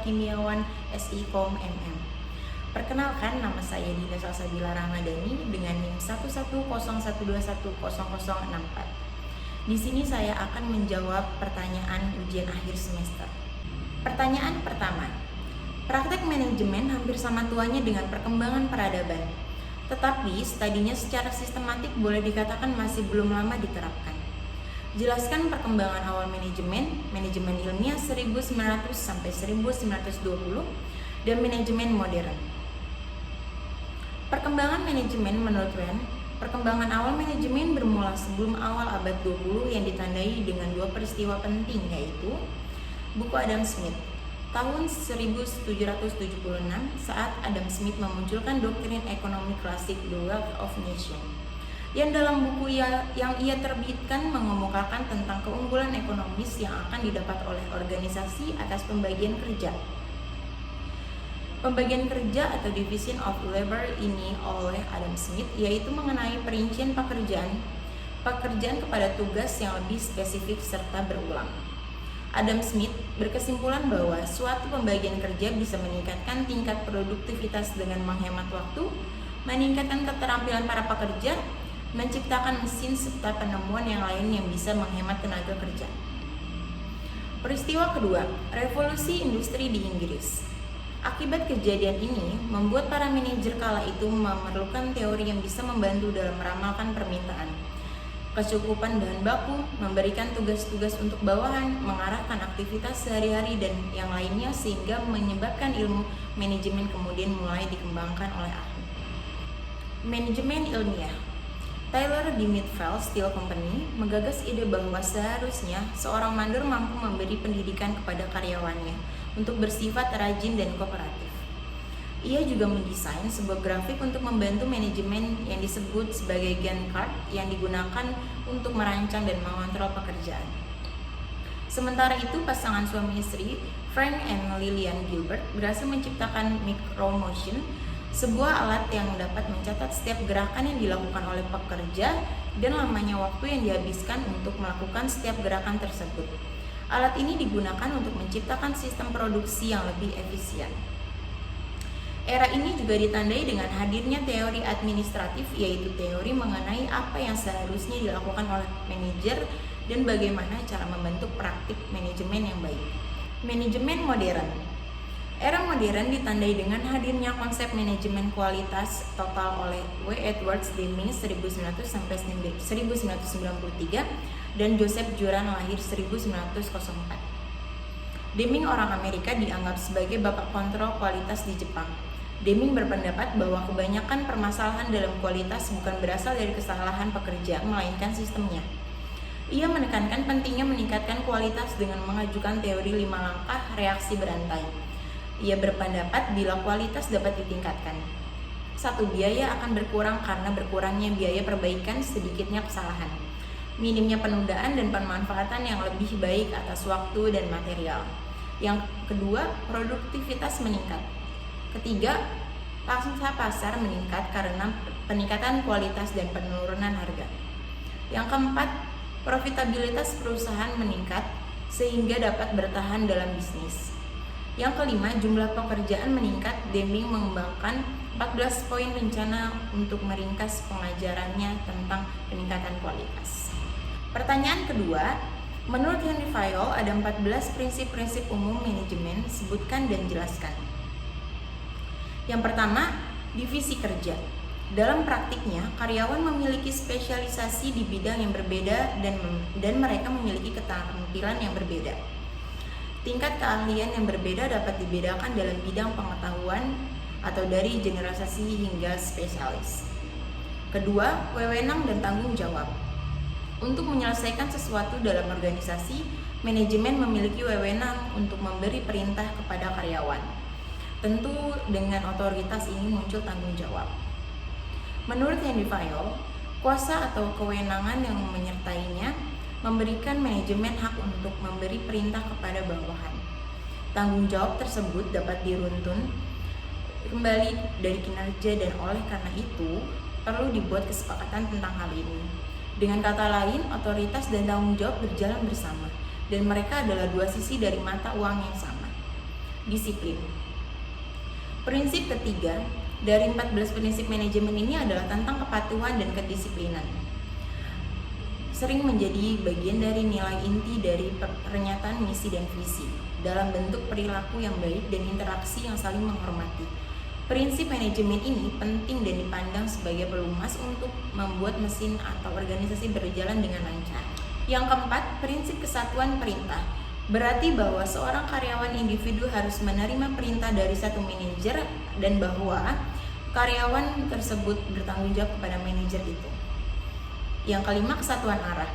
Kimiawan SIKOM MM. Perkenalkan, nama saya Dinda Salsabila Ramadhani dengan NIM 11012100064. Di sini saya akan menjawab pertanyaan ujian akhir semester. Pertanyaan pertama, praktek manajemen hampir sama tuanya dengan perkembangan peradaban, tetapi studinya secara sistematik boleh dikatakan masih belum lama diterapkan. Jelaskan perkembangan awal manajemen ilmiah 1900 sampai 1920, dan manajemen modern. Perkembangan manajemen menurut Rand, perkembangan awal manajemen bermula sebelum awal abad 20 yang ditandai dengan dua peristiwa penting, yaitu buku Adam Smith tahun 1776 saat Adam Smith memunculkan doktrin ekonomi klasik The Wealth of Nations, yang dalam buku yang ia terbitkan mengemukakan tentang keunggulan ekonomis yang akan didapat oleh organisasi atas pembagian kerja. Pembagian kerja atau division of labor ini oleh Adam Smith yaitu mengenai perincian pekerjaan kepada tugas yang lebih spesifik serta berulang. Adam Smith berkesimpulan bahwa suatu pembagian kerja bisa meningkatkan tingkat produktivitas dengan menghemat waktu, meningkatkan keterampilan para pekerja, menciptakan mesin serta penemuan yang lain yang bisa menghemat tenaga kerja. Peristiwa kedua, revolusi industri di Inggris. Akibat kejadian ini, membuat para manajer kala itu memerlukan teori yang bisa membantu dalam meramalkan permintaan, kecukupan bahan baku, memberikan tugas-tugas untuk bawahan, mengarahkan aktivitas sehari-hari dan yang lainnya sehingga menyebabkan ilmu manajemen kemudian mulai dikembangkan oleh ahli. Manajemen ilmiah. Taylor di Midfield Steel Company menggagas ide bahwa seharusnya seorang mandor mampu memberi pendidikan kepada karyawannya untuk bersifat rajin dan kooperatif. Ia juga mendesain sebuah grafik untuk membantu manajemen yang disebut sebagai Gantt chart yang digunakan untuk merancang dan mengontrol pekerjaan. Sementara itu, pasangan suami istri Frank and Lillian Gilbert berhasil menciptakan Micromotion, sebuah alat yang dapat mencatat setiap gerakan yang dilakukan oleh pekerja dan lamanya waktu yang dihabiskan untuk melakukan setiap gerakan tersebut. Alat ini digunakan untuk menciptakan sistem produksi yang lebih efisien. Era ini juga ditandai dengan hadirnya teori administratif, yaitu teori mengenai apa yang seharusnya dilakukan oleh manajer dan bagaimana cara membentuk praktik manajemen yang baik. Manajemen modern. Era modern ditandai dengan hadirnya konsep manajemen kualitas total oleh W. Edwards Deming 1900 sampai 1993 dan Joseph Juran lahir 1904. Deming orang Amerika dianggap sebagai bapak kontrol kualitas di Jepang. Deming berpendapat bahwa kebanyakan permasalahan dalam kualitas bukan berasal dari kesalahan pekerja, melainkan sistemnya. Ia menekankan pentingnya meningkatkan kualitas dengan mengajukan teori 5 langkah reaksi berantai. Ia berpendapat bila kualitas dapat ditingkatkan, 1. Biaya akan berkurang karena berkurangnya biaya perbaikan, sedikitnya kesalahan, minimnya penundaan dan pemanfaatan yang lebih baik atas waktu dan material. Yang kedua, produktivitas meningkat. Ketiga, pangsa pasar meningkat karena peningkatan kualitas dan penurunan harga. Yang keempat, profitabilitas perusahaan meningkat sehingga dapat bertahan dalam bisnis. Yang kelima, jumlah pekerjaan meningkat. Deming mengembangkan 14 poin rencana untuk meringkas pengajarannya tentang peningkatan kualitas. Pertanyaan kedua, menurut Henry Fayol ada 14 prinsip-prinsip umum manajemen, sebutkan dan jelaskan. Yang pertama, divisi kerja. Dalam praktiknya, karyawan memiliki spesialisasi di bidang yang berbeda dan mereka memiliki keterampilan yang berbeda. Tingkat keahlian yang berbeda dapat dibedakan dalam bidang pengetahuan atau dari generalisasi hingga spesialis. Kedua, wewenang dan tanggung jawab. Untuk menyelesaikan sesuatu dalam organisasi, manajemen memiliki wewenang untuk memberi perintah kepada karyawan. Tentu dengan otoritas ini muncul tanggung jawab. Menurut Henry Fayol, kuasa atau kewenangan yang menyertainya memberikan manajemen hak untuk memberi perintah kepada bawahan. Tanggung jawab tersebut dapat diruntun kembali dari kinerja dan oleh karena itu perlu dibuat kesepakatan tentang hal ini. Dengan kata lain, otoritas dan tanggung jawab berjalan bersama dan mereka adalah dua sisi dari mata uang yang sama. disiplin. Prinsip ketiga dari 14 prinsip manajemen ini adalah tentang kepatuhan dan kedisiplinan. Sering menjadi bagian dari nilai inti dari pernyataan misi dan visi dalam bentuk perilaku yang baik dan interaksi yang saling menghormati. Prinsip manajemen ini penting dan dipandang sebagai pelumas untuk membuat mesin atau organisasi berjalan dengan lancar. Yang keempat, prinsip kesatuan perintah. Berarti bahwa seorang karyawan individu harus menerima perintah dari satu manajer dan bahwa karyawan tersebut bertanggung jawab kepada manajer itu. Yang kelima, kesatuan arah.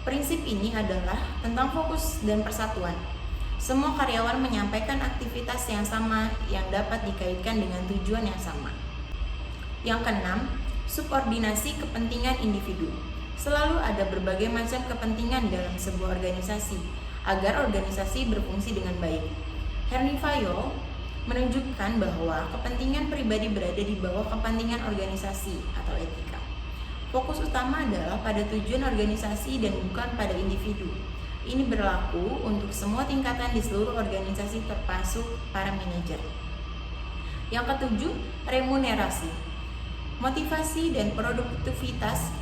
Prinsip ini adalah tentang fokus dan persatuan. Semua karyawan menyampaikan aktivitas yang sama yang dapat dikaitkan dengan tujuan yang sama. Yang keenam, subordinasi kepentingan individu. Selalu ada berbagai macam kepentingan dalam sebuah organisasi agar organisasi berfungsi dengan baik. Henry Fayol menunjukkan bahwa kepentingan pribadi berada di bawah kepentingan organisasi atau etika. Fokus utama adalah pada tujuan organisasi dan bukan pada individu. Ini berlaku untuk semua tingkatan di seluruh organisasi termasuk para manajer. Yang ketujuh, remunerasi. Motivasi dan produktivitas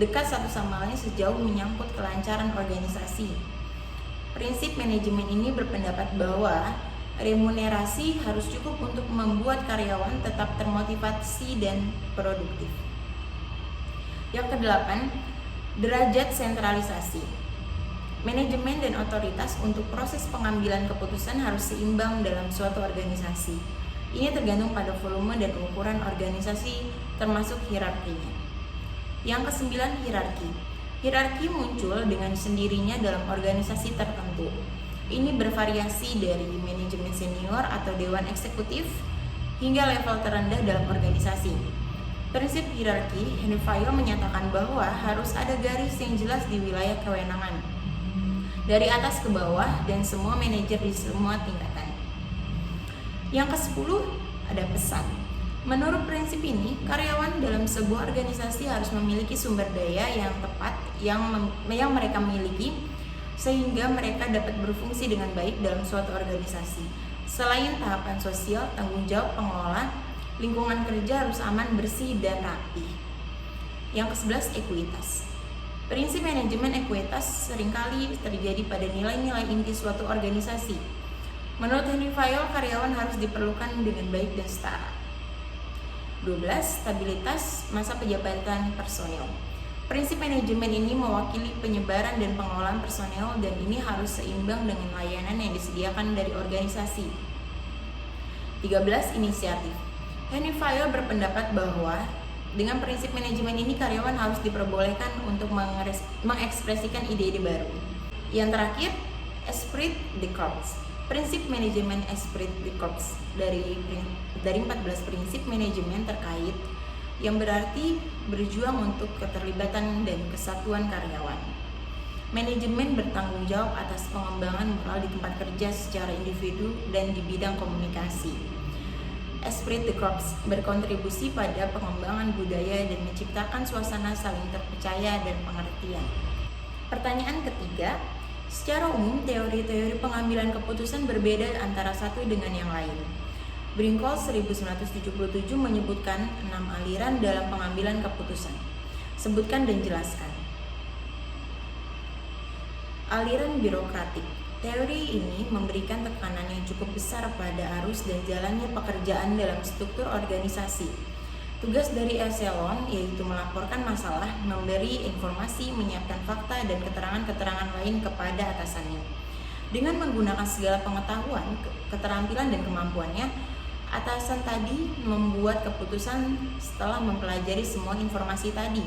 dekat satu sama lain sejauh menyangkut kelancaran organisasi. Prinsip manajemen ini berpendapat bahwa remunerasi harus cukup untuk membuat karyawan tetap termotivasi dan produktif. Yang kedelapan, derajat sentralisasi. Manajemen dan otoritas untuk proses pengambilan keputusan harus seimbang dalam suatu organisasi. Ini tergantung pada volume dan ukuran organisasi termasuk hierarkinya. Yang kesembilan, hierarki. Hierarki muncul dengan sendirinya dalam organisasi tertentu. Ini bervariasi dari manajemen senior atau dewan eksekutif hingga level terendah dalam organisasi. Prinsip hierarki, Henry Fayol menyatakan bahwa harus ada garis yang jelas di wilayah kewenangan dari atas ke bawah dan semua manajer di semua tingkatan. Yang ke-10 ada pesan. Menurut prinsip ini, karyawan dalam sebuah organisasi harus memiliki sumber daya yang tepat yang mereka miliki sehingga mereka dapat berfungsi dengan baik dalam suatu organisasi. Selain tahapan sosial, tanggung jawab pengelola, lingkungan kerja harus aman, bersih, dan rapi. Yang ke-11, ekuitas. Prinsip manajemen ekuitas seringkali terjadi pada nilai-nilai inti suatu organisasi. Menurut Henry Fayol, karyawan harus diperlukan dengan baik dan setara. 12. Stabilitas masa pejabatan personel. Prinsip manajemen ini mewakili penyebaran dan pengelolaan personel dan ini harus seimbang dengan layanan yang disediakan dari organisasi. 13. Inisiatif. Henry Fayol berpendapat bahwa dengan prinsip manajemen ini karyawan harus diperbolehkan untuk mengekspresikan ide-ide baru. Yang terakhir, esprit de corps. Prinsip manajemen esprit de corps dari 14 prinsip manajemen terkait yang berarti berjuang untuk keterlibatan dan kesatuan karyawan. Manajemen bertanggung jawab atas pengembangan moral di tempat kerja secara individu dan di bidang komunikasi. Esprit de corps berkontribusi pada pengembangan budaya dan menciptakan suasana saling terpercaya dan pengertian. Pertanyaan ketiga, secara umum teori-teori pengambilan keputusan berbeda antara satu dengan yang lain. Brinkhorst 1977 menyebutkan 6 aliran dalam pengambilan keputusan. Sebutkan dan jelaskan. Aliran birokratik. Teori ini memberikan tekanan yang cukup besar pada arus dan jalannya pekerjaan dalam struktur organisasi. Tugas dari eselon yaitu melaporkan masalah, memberi informasi, menyiapkan fakta dan keterangan-keterangan lain kepada atasannya. Dengan menggunakan segala pengetahuan, keterampilan dan kemampuannya, atasan tadi membuat keputusan setelah mempelajari semua informasi tadi.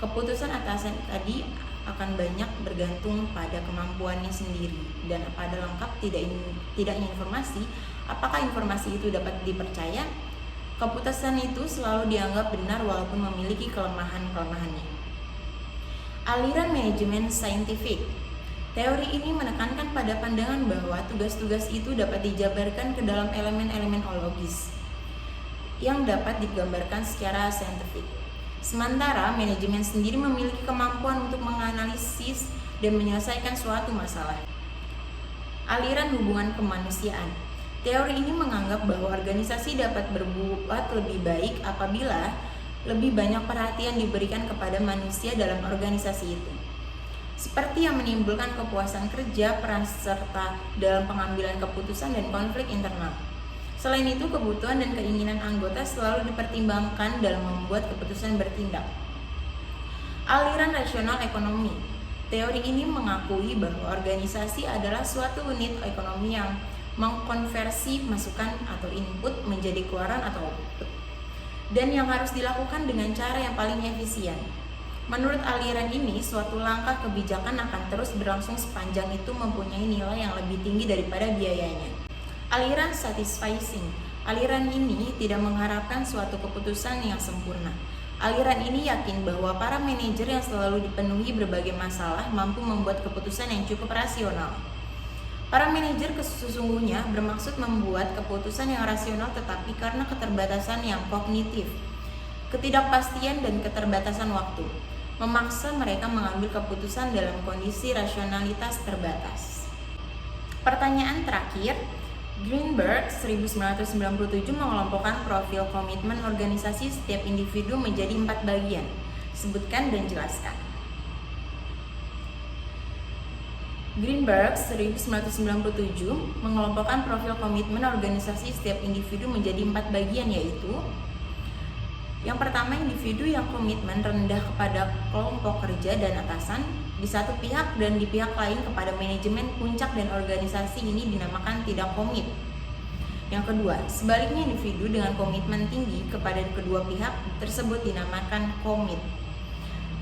Keputusan atasan tadi akan banyak bergantung pada kemampuannya sendiri dan pada lengkap tidaknya informasi, apakah informasi itu dapat dipercaya. Keputusan itu selalu dianggap benar walaupun memiliki kelemahan-kelemahannya. Aliran manajemen saintifik. Teori ini menekankan pada pandangan bahwa tugas-tugas itu dapat dijabarkan ke dalam elemen-elemen logis yang dapat digambarkan secara saintifik. Sementara manajemen sendiri memiliki kemampuan untuk menganalisis dan menyelesaikan suatu masalah. Aliran hubungan kemanusiaan. Teori ini menganggap bahwa organisasi dapat berbuat lebih baik apabila lebih banyak perhatian diberikan kepada manusia dalam organisasi itu, seperti yang menimbulkan kepuasan kerja, peran serta dalam pengambilan keputusan, dan konflik internal. Selain itu, kebutuhan dan keinginan anggota selalu dipertimbangkan dalam membuat keputusan bertindak. Aliran rasional ekonomi. Teori ini mengakui bahwa organisasi adalah suatu unit ekonomi yang mengkonversi masukan atau input menjadi keluaran atau output, dan yang harus dilakukan dengan cara yang paling efisien. Menurut aliran ini, suatu langkah kebijakan akan terus berlangsung sepanjang itu mempunyai nilai yang lebih tinggi daripada biayanya. Aliran satisficing. Aliran ini tidak mengharapkan suatu keputusan yang sempurna. Aliran ini yakin bahwa para manajer yang selalu dipenuhi berbagai masalah mampu membuat keputusan yang cukup rasional. Para manajer sesungguhnya bermaksud membuat keputusan yang rasional, tetapi karena keterbatasan yang kognitif, ketidakpastian, dan keterbatasan waktu, memaksa mereka mengambil keputusan dalam kondisi rasionalitas terbatas. Pertanyaan terakhir, Greenberg 1997 mengelompokkan profil komitmen organisasi setiap individu menjadi 4 bagian. Sebutkan dan jelaskan. Greenberg 1997 mengelompokkan profil komitmen organisasi setiap individu menjadi 4 bagian, yaitu: yang pertama, individu yang komitmen rendah kepada kelompok kerja dan atasan di satu pihak dan di pihak lain kepada manajemen puncak dan organisasi ini dinamakan tidak komit. Yang kedua, sebaliknya, individu dengan komitmen tinggi kepada kedua pihak tersebut dinamakan komit.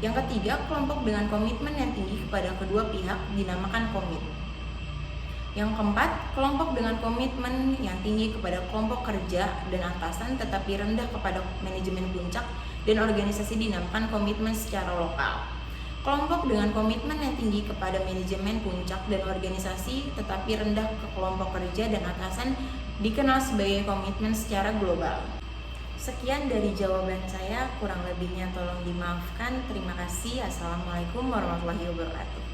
Yang ketiga, kelompok dengan komitmen yang tinggi kepada kedua pihak dinamakan komit. Yang keempat, kelompok dengan komitmen yang tinggi kepada kelompok kerja dan atasan tetapi rendah kepada manajemen puncak dan organisasi dinamakan komitmen secara lokal. Kelompok dengan komitmen yang tinggi kepada manajemen puncak dan organisasi tetapi rendah ke kelompok kerja dan atasan dikenal sebagai komitmen secara global. Sekian dari jawaban saya, kurang lebihnya tolong dimaafkan. Terima kasih. Assalamualaikum warahmatullahi wabarakatuh.